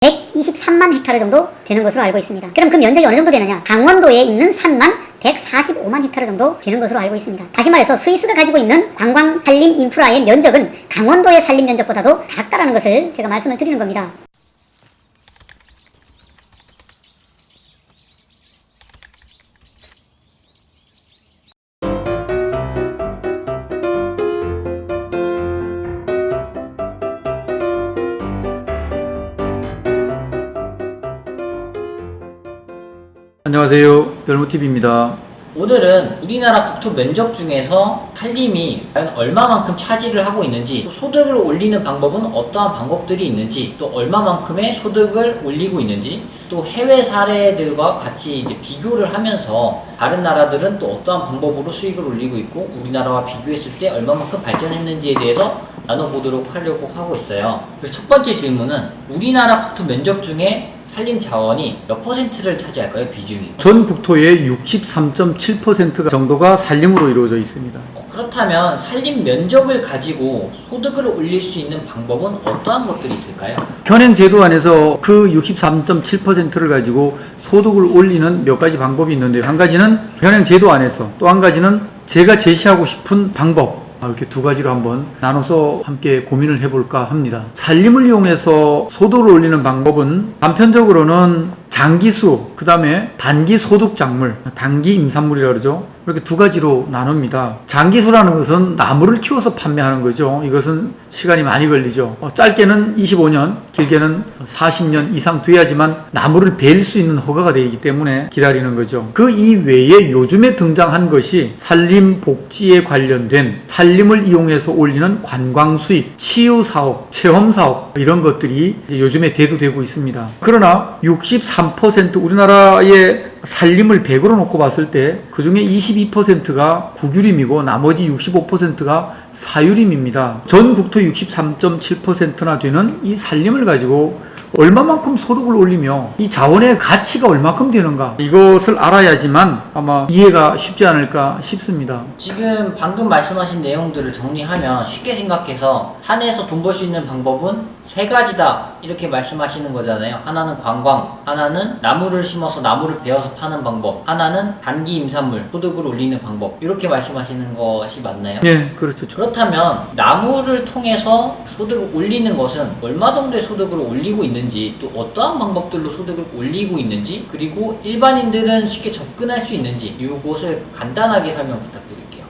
123만 헥타르 정도 되는 것으로 알고 있습니다. 그럼 그 면적이 어느 정도 되느냐? 강원도에 있는 산만 145만 헥타르 정도 되는 것으로 알고 있습니다. 다시 말해서 스위스가 가지고 있는 관광 산림 인프라의 면적은 강원도의 산림 면적보다도 작다라는 것을 제가 말씀을 드리는 겁니다. 안녕하세요. 열무TV입니다. 오늘은 우리나라 국토 면적 중에서 산림이 과연 얼마만큼 차지를 하고 있는지, 또 소득을 올리는 방법은 어떠한 방법들이 있는지, 또 얼마만큼의 소득을 올리고 있는지, 또 해외 사례들과 같이 이제 비교를 하면서 다른 나라들은 또 어떠한 방법으로 수익을 올리고 있고 우리나라와 비교했을 때 얼마만큼 발전했는지에 대해서 나눠보도록 하려고 하고 있어요. 그래서 첫 번째 질문은 우리나라 국토 면적 중에 산림 자원이 몇 퍼센트를 차지할까요? 비중이? 전 국토의 63.7% 정도가 산림으로 이루어져 있습니다. 그렇다면 산림 면적을 가지고 소득을 올릴 수 있는 방법은 어떠한 것들이 있을까요? 현행 제도 안에서 그 63.7%를 가지고 소득을 올리는 몇 가지 방법이 있는데, 한 가지는 현행 제도 안에서, 또 한 가지는 제가 제시하고 싶은 방법, 이렇게 두 가지로 한번 나눠서 함께 고민을 해볼까 합니다. 산림을 이용해서 소득을 올리는 방법은 단편적으로는 장기수, 그 다음에 단기 소득 작물, 단기 임산물이라고 그러죠. 이렇게 두 가지로 나눕니다. 장기수라는 것은 나무를 키워서 판매하는 거죠. 이것은 시간이 많이 걸리죠. 짧게는 25년, 길게는 40년 이상 돼야지만 나무를 벨 수 있는 허가가 되기 때문에 기다리는 거죠. 그 이외에 요즘에 등장한 것이 산림 복지에 관련된 산림을 이용해서 올리는 관광 수입, 치유 사업, 체험 사업, 이런 것들이 요즘에 대두되고 있습니다. 그러나 63% 우리나라의 산림을 100으로 놓고 봤을 때 그 중에 22%가 국유림이고 나머지 65%가 사유림입니다. 전 국토 63.7%나 되는 이 산림을 가지고 얼마만큼 소득을 올리며 이 자원의 가치가 얼마큼 되는가, 이것을 알아야지만 아마 이해가 쉽지 않을까 싶습니다. 지금 방금 말씀하신 내용들을 정리하면 쉽게 생각해서 산에서 돈 벌 수 있는 방법은 세 가지다 이렇게 말씀하시는 거잖아요. 하나는 관광, 하나는 나무를 심어서 나무를 베어서 파는 방법, 하나는 단기 임산물 소득을 올리는 방법, 이렇게 말씀하시는 것이 맞나요? 네, 그렇죠. 그렇다면 나무를 통해서 소득을 올리는 것은 얼마 정도의 소득을 올리고 있는지, 또 어떠한 방법들로 소득을 올리고 있는지, 그리고 일반인들은 쉽게 접근할 수 있는지, 이것을 간단하게 설명 부탁드릴게요.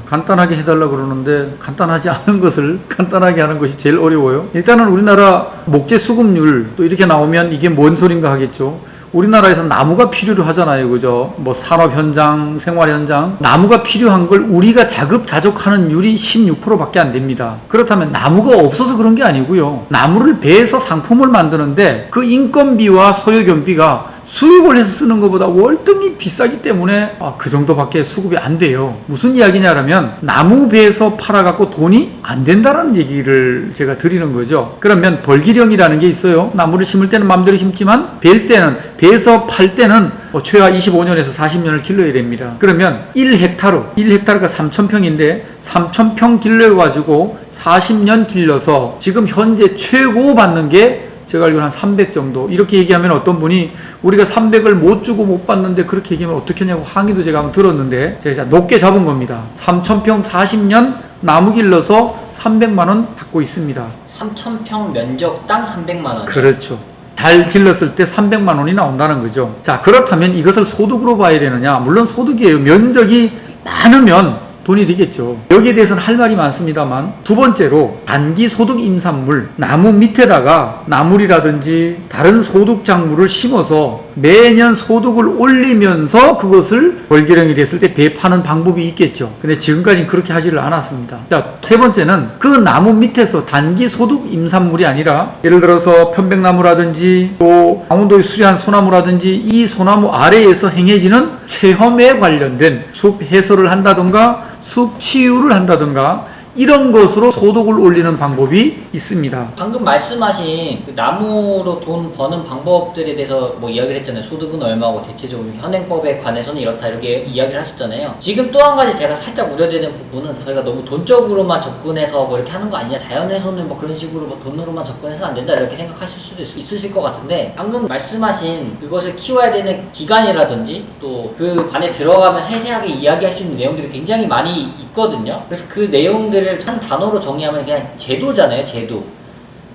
간단하게 해달라고 그러는데 간단하지 않은 것을 간단하게 하는 것이 제일 어려워요. 일단은 우리나라 목재 수급률, 또 이렇게 나오면 이게 뭔 소린가 하겠죠. 우리나라에서 나무가 필요로 하잖아요. 그죠? 뭐 산업 현장, 생활 현장, 나무가 필요한 걸 우리가 자급자족하는 율이 16%밖에 안 됩니다. 그렇다면 나무가 없어서 그런 게 아니고요. 나무를 베어서 상품을 만드는데 그 인건비와 소요 경비가 수입을 해서 쓰는 것보다 월등히 비싸기 때문에 그 정도밖에 수급이 안 돼요. 무슨 이야기냐면 나무 베어서 팔아갖고 돈이 안 된다라는 얘기를 제가 드리는 거죠. 그러면 벌기령이라는 게 있어요. 나무를 심을 때는 마음대로 심지만 벨 때는, 베어서 팔 때는 최하 25년에서 40년을 길러야 됩니다. 그러면 1헥타르가 3,000평인데 3,000평 길러가지고 40년 길러서 지금 현재 최고 받는 게 제가 알기로는 한 300 정도, 이렇게 얘기하면 어떤 분이 우리가 300을 못 주고 못 받는데 그렇게 얘기하면 어떻게 하냐고 항의도 제가 한번 들었는데, 제가 높게 잡은 겁니다. 3,000평 40년 나무 길러서 300만 원 받고 있습니다. 3,000평 면적 땅 300만 원. 그렇죠. 잘 길렀을 때 300만 원이 나온다는 거죠. 자, 그렇다면 이것을 소득으로 봐야 되느냐? 물론 소득이에요. 면적이 많으면 돈이 되겠죠. 여기에 대해서는 할 말이 많습니다만, 두 번째로 단기 소득 임산물, 나무 밑에다가 나물이라든지 다른 소득 작물을 심어서 매년 소득을 올리면서 그것을 벌기령이 됐을 때 배파는 방법이 있겠죠. 근데 지금까지는 그렇게 하지를 않았습니다. 자, 세 번째는 그 나무 밑에서 단기 소득 임산물이 아니라 예를 들어서 편백나무라든지 또 강원도의 수려한 소나무라든지 이 소나무 아래에서 행해지는 체험에 관련된 숲 해설을 한다든가 숲 치유를 한다든가 이런 것으로 소득을 올리는 방법이 있습니다. 방금 말씀하신 그 나무로 돈 버는 방법들에 대해서 뭐 이야기를 했잖아요. 소득은 얼마고 대체적으로 현행법에 관해서는 이렇다 이렇게 이야기를 하셨잖아요. 지금 또 한 가지 제가 살짝 우려되는 부분은 저희가 너무 돈적으로만 접근해서 뭐 이렇게 하는 거 아니냐, 자연에서는 뭐 그런 식으로 뭐 돈으로만 접근해서 안 된다 이렇게 생각하실 수도 있으실 것 같은데, 방금 말씀하신 그것을 키워야 되는 기간이라든지 또 그 안에 들어가면 세세하게 이야기할 수 있는 내용들이 굉장히 많이 있거든요. 그래서 그 내용들을 한 단어로 정리하면 그냥 제도잖아요. 제도.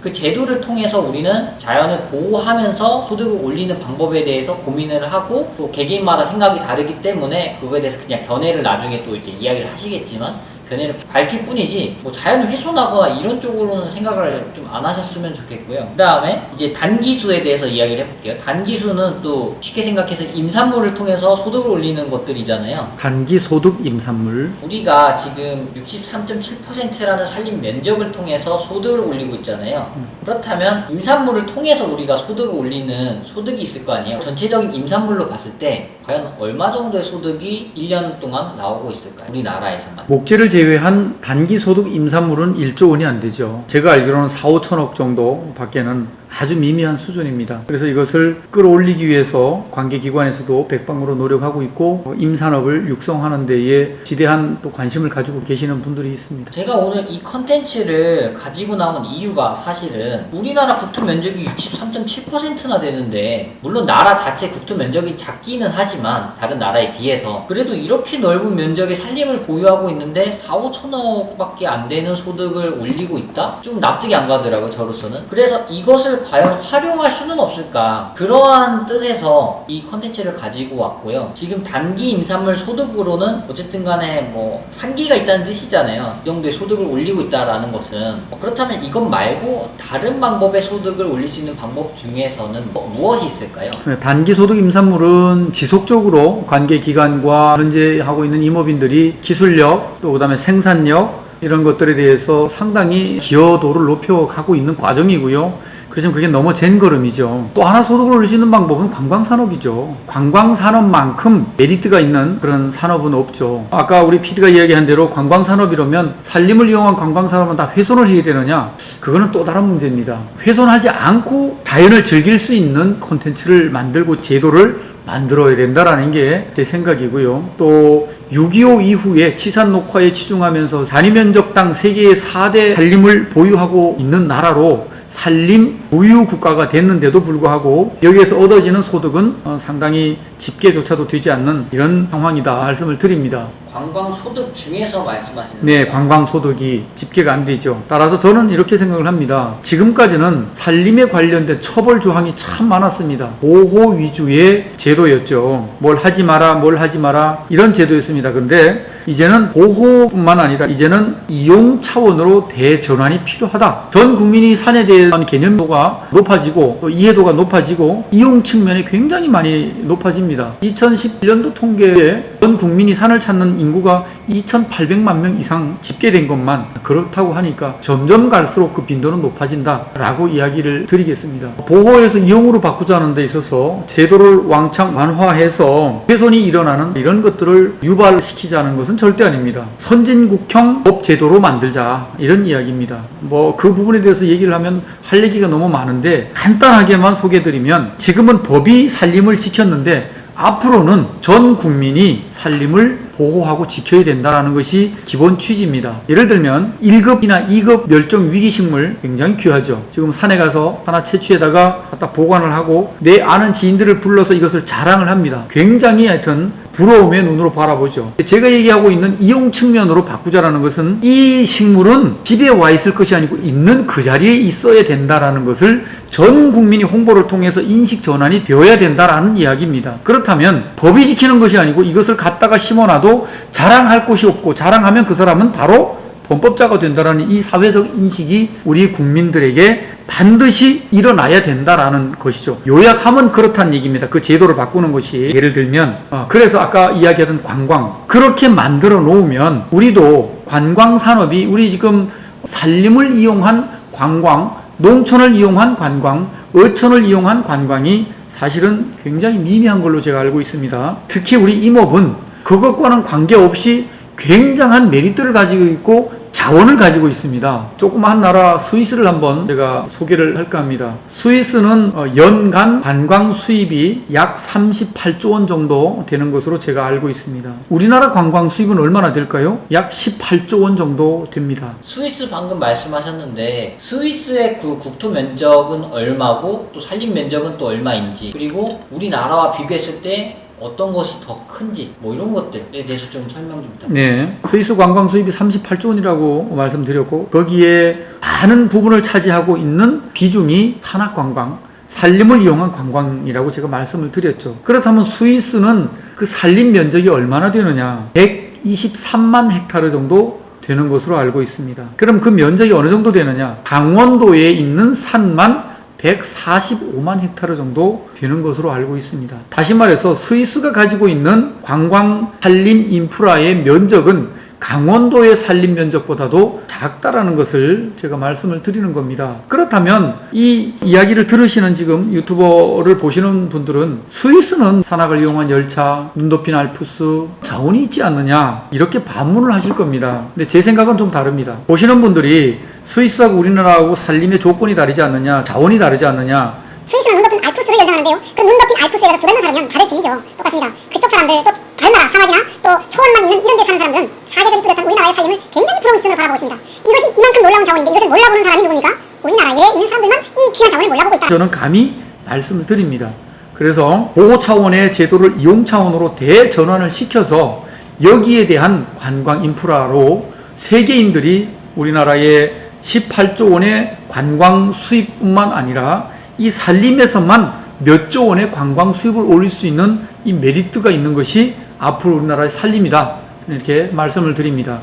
그 제도를 통해서 우리는 자연을 보호하면서 소득을 올리는 방법에 대해서 고민을 하고, 또 개개인마다 생각이 다르기 때문에 그거에 대해서 그냥 견해를 나중에 또 이제 이야기를 하시겠지만 견해를 밝힐 뿐이지 뭐 자연을 훼손하거나 이런 쪽으로는 생각을 좀 안 하셨으면 좋겠고요. 그 다음에 이제 단기수에 대해서 이야기를 해볼게요. 단기수는 또 쉽게 생각해서 임산물을 통해서 소득을 올리는 것들이잖아요. 단기 소득 임산물. 우리가 지금 63.7%라는 산림 면적을 통해서 소득을 올리고 있잖아요. 그렇다면 임산물을 통해서 우리가 소득을 올리는 소득이 있을 거 아니에요. 전체적인 임산물로 봤을 때 과연 얼마 정도의 소득이 1년 동안 나오고 있을까요? 우리나라에서만. 목재를 제외한 단기 소득 임산물은 1조 원이 안 되죠. 제가 알기로는 4, 5천억 정도 밖에는 아주 미미한 수준입니다. 그래서 이것을 끌어올리기 위해서 관계기관에서도 백방으로 노력하고 있고, 임산업을 육성하는 데에 지대한 또 관심을 가지고 계시는 분들이 있습니다. 제가 오늘 이 컨텐츠를 가지고 나온 이유가 사실은 우리나라 국토 면적이 63.7%나 되는데, 물론 나라 자체 국토 면적이 작기는 하지만 다른 나라에 비해서 그래도 이렇게 넓은 면적의 산림을 보유하고 있는데 4, 5천억밖에 안 되는 소득을 올리고 있다? 좀 납득이 안 가더라고요, 저로서는. 그래서 이것을 과연 활용할 수는 없을까, 그러한 뜻에서 이 컨텐츠를 가지고 왔고요. 지금 단기 임산물 소득으로는 어쨌든 간에 뭐 한계가 있다는 뜻이잖아요. 이 정도의 소득을 올리고 있다라는 것은. 그렇다면 이것 말고 다른 방법의 소득을 올릴 수 있는 방법 중에서는 무엇이 있을까요? 단기 소득 임산물은 지속적으로 관계기관과 현재 하고 있는 임업인들이 기술력, 또 그다음에 생산력, 이런 것들에 대해서 상당히 기여도를 높여가고 있는 과정이고요. 그렇지만 그게 너무 젠걸음이죠. 또 하나 소득을 올릴 수 있는 방법은 관광산업이죠. 관광산업만큼 메리트가 있는 그런 산업은 없죠. 아까 우리 PD가 이야기한 대로 관광산업이라면 산림을 이용한 관광산업은 다 훼손을 해야 되느냐? 그거는 또 다른 문제입니다. 훼손하지 않고 자연을 즐길 수 있는 콘텐츠를 만들고 제도를 만들어야 된다라는 게 제 생각이고요. 또 6.25 이후에 치산 녹화에 치중하면서 단위면적당 세계의 4대 산림을 보유하고 있는 나라로 산림 무유 국가가 됐는데도 불구하고 여기에서 얻어지는 소득은 상당히 집계조차도 되지 않는 이런 상황이다 말씀을 드립니다. 관광 소득 중에서 말씀하시는 네, 거예요? 관광 소득이 집계가 안 되죠. 따라서 저는 이렇게 생각을 합니다. 지금까지는 산림에 관련된 처벌 조항이 참 많았습니다. 보호 위주의 제도였죠. 뭘 하지 마라 이런 제도였습니다. 그런데 이제는 보호뿐만 아니라 이제는 이용 차원으로 대전환이 필요하다. 전 국민이 산에 대한 개념도가 높아지고 또 이해도가 높아지고 이용 측면이 굉장히 많이 높아집니다. 2011년도 통계에 전 국민이 산을 찾는 인구가 2,800만 명 이상 집계된 것만 그렇다고 하니까 점점 갈수록 그 빈도는 높아진다라고 이야기를 드리겠습니다. 보호해서 이용으로 바꾸자는 데 있어서 제도를 왕창 완화해서 훼손이 일어나는 이런 것들을 유발시키자는 것은 절대 아닙니다. 선진국형 법 제도로 만들자 이런 이야기입니다. 뭐 그 부분에 대해서 얘기를 하면 할 얘기가 너무 많은데 간단하게만 소개해드리면, 지금은 법이 산림을 지켰는데 앞으로는 전 국민이 산림을 보호하고 지켜야 된다는 것이 기본 취지입니다. 예를 들면 1급이나 2급 멸종 위기식물 굉장히 귀하죠. 지금 산에 가서 하나 채취에다가 갖다 보관을 하고 내 아는 지인들을 불러서 이것을 자랑을 합니다. 굉장히 하여튼 부러움의 눈으로 바라보죠. 제가 얘기하고 있는 이용 측면으로 바꾸자라는 것은 이 식물은 집에 와 있을 것이 아니고 있는 그 자리에 있어야 된다라는 것을 전 국민이 홍보를 통해서 인식 전환이 되어야 된다라는 이야기입니다. 그렇다면 법이 지키는 것이 아니고 이것을 갖다가 심어놔도 자랑할 곳이 없고 자랑하면 그 사람은 바로 범법자가 된다라는 이 사회적 인식이 우리 국민들에게 반드시 일어나야 된다라는 것이죠. 요약하면 그렇다는 얘기입니다. 그 제도를 바꾸는 것이. 예를 들면 그래서 아까 이야기하던 관광, 그렇게 만들어 놓으면 우리도 관광 산업이, 우리 지금 산림을 이용한 관광, 농촌을 이용한 관광, 어촌을 이용한 관광이 사실은 굉장히 미미한 걸로 제가 알고 있습니다. 특히 우리 임업은 그것과는 관계없이 굉장한 메리트를 가지고 있고 자원을 가지고 있습니다. 조그마한 나라 스위스를 한번 제가 소개를 할까 합니다. 스위스는 연간 관광 수입이 약 38조 원 정도 되는 것으로 제가 알고 있습니다. 우리나라 관광 수입은 얼마나 될까요? 약 18조 원 정도 됩니다. 스위스 방금 말씀하셨는데 스위스의 그 국토 면적은 얼마고 또 산림 면적은 또 얼마인지, 그리고 우리나라와 비교했을 때 어떤 것이 더 큰지 뭐 이런 것들에 대해서 좀 설명 좀 부탁드립니다. 네, 스위스 관광 수입이 38조 원이라고 말씀드렸고 거기에 많은 부분을 차지하고 있는 비중이 산악 관광, 산림을 이용한 관광이라고 제가 말씀을 드렸죠. 그렇다면 스위스는 그 산림 면적이 얼마나 되느냐? 123만 헥타르 정도 되는 것으로 알고 있습니다. 그럼 그 면적이 어느 정도 되느냐? 강원도에 있는 산만 145만 헥타르 정도 되는 것으로 알고 있습니다. 다시 말해서 스위스가 가지고 있는 관광 산림 인프라의 면적은 강원도의 산림 면적보다도 작다라는 것을 제가 말씀을 드리는 겁니다. 그렇다면 이 이야기를 들으시는 지금 유튜버를 보시는 분들은 스위스는 산악을 이용한 열차, 눈 덮인 알프스, 자원이 있지 않느냐 이렇게 반문을 하실 겁니다. 근데 제 생각은 좀 다릅니다. 보시는 분들이 스위스하고 우리나라하고 산림의 조건이 다르지 않느냐, 자원이 다르지 않느냐. 스위스는 눈 덮인 알프스를 연상하는데요. 그 눈 덮인 알프스에서 두 달만 살면 다들 질리죠. 똑같습니다. 그쪽 사람들 또 다른 나라 사막이나 또 초원만 있는 이런 데 사는 사람들은 사계절이 뚜렷한 우리나라의 산림을 굉장히 부러운 시선으로 바라보고 있습니다. 이것이 이만큼 놀라운 자원인데 이것을 몰라보는 사람이 누굽니까? 우리나라에 있는 사람들만 이 귀한 자원을 몰라보고 있다. 저는 감히 말씀을 드립니다. 그래서 보호 차원의 제도를 이용 차원으로 대전환을 시켜서 여기에 대한 관광 인프라로 세계인들이 우리나라의 18조 원의 관광 수입뿐만 아니라 이 산림에서만 몇 조 원의 관광 수입을 올릴 수 있는 이 메리트가 있는 것이 앞으로 우리나라의 산림이다. 이렇게 말씀을 드립니다.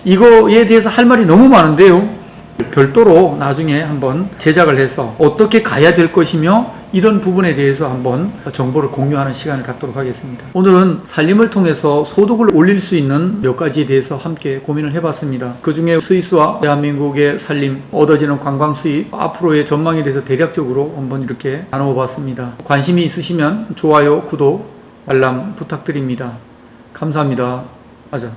이거에 대해서 할 말이 너무 많은데요. 별도로 나중에 한번 제작을 해서 어떻게 가야 될 것이며 이런 부분에 대해서 한번 정보를 공유하는 시간을 갖도록 하겠습니다. 오늘은 산림을 통해서 소득을 올릴 수 있는 몇 가지에 대해서 함께 고민을 해봤습니다. 그 중에 스위스와 대한민국의 산림, 얻어지는 관광 수입, 앞으로의 전망에 대해서 대략적으로 한번 이렇게 나누어 봤습니다. 관심이 있으시면 좋아요, 구독, 알람 부탁드립니다. 감사합니다. 맞아.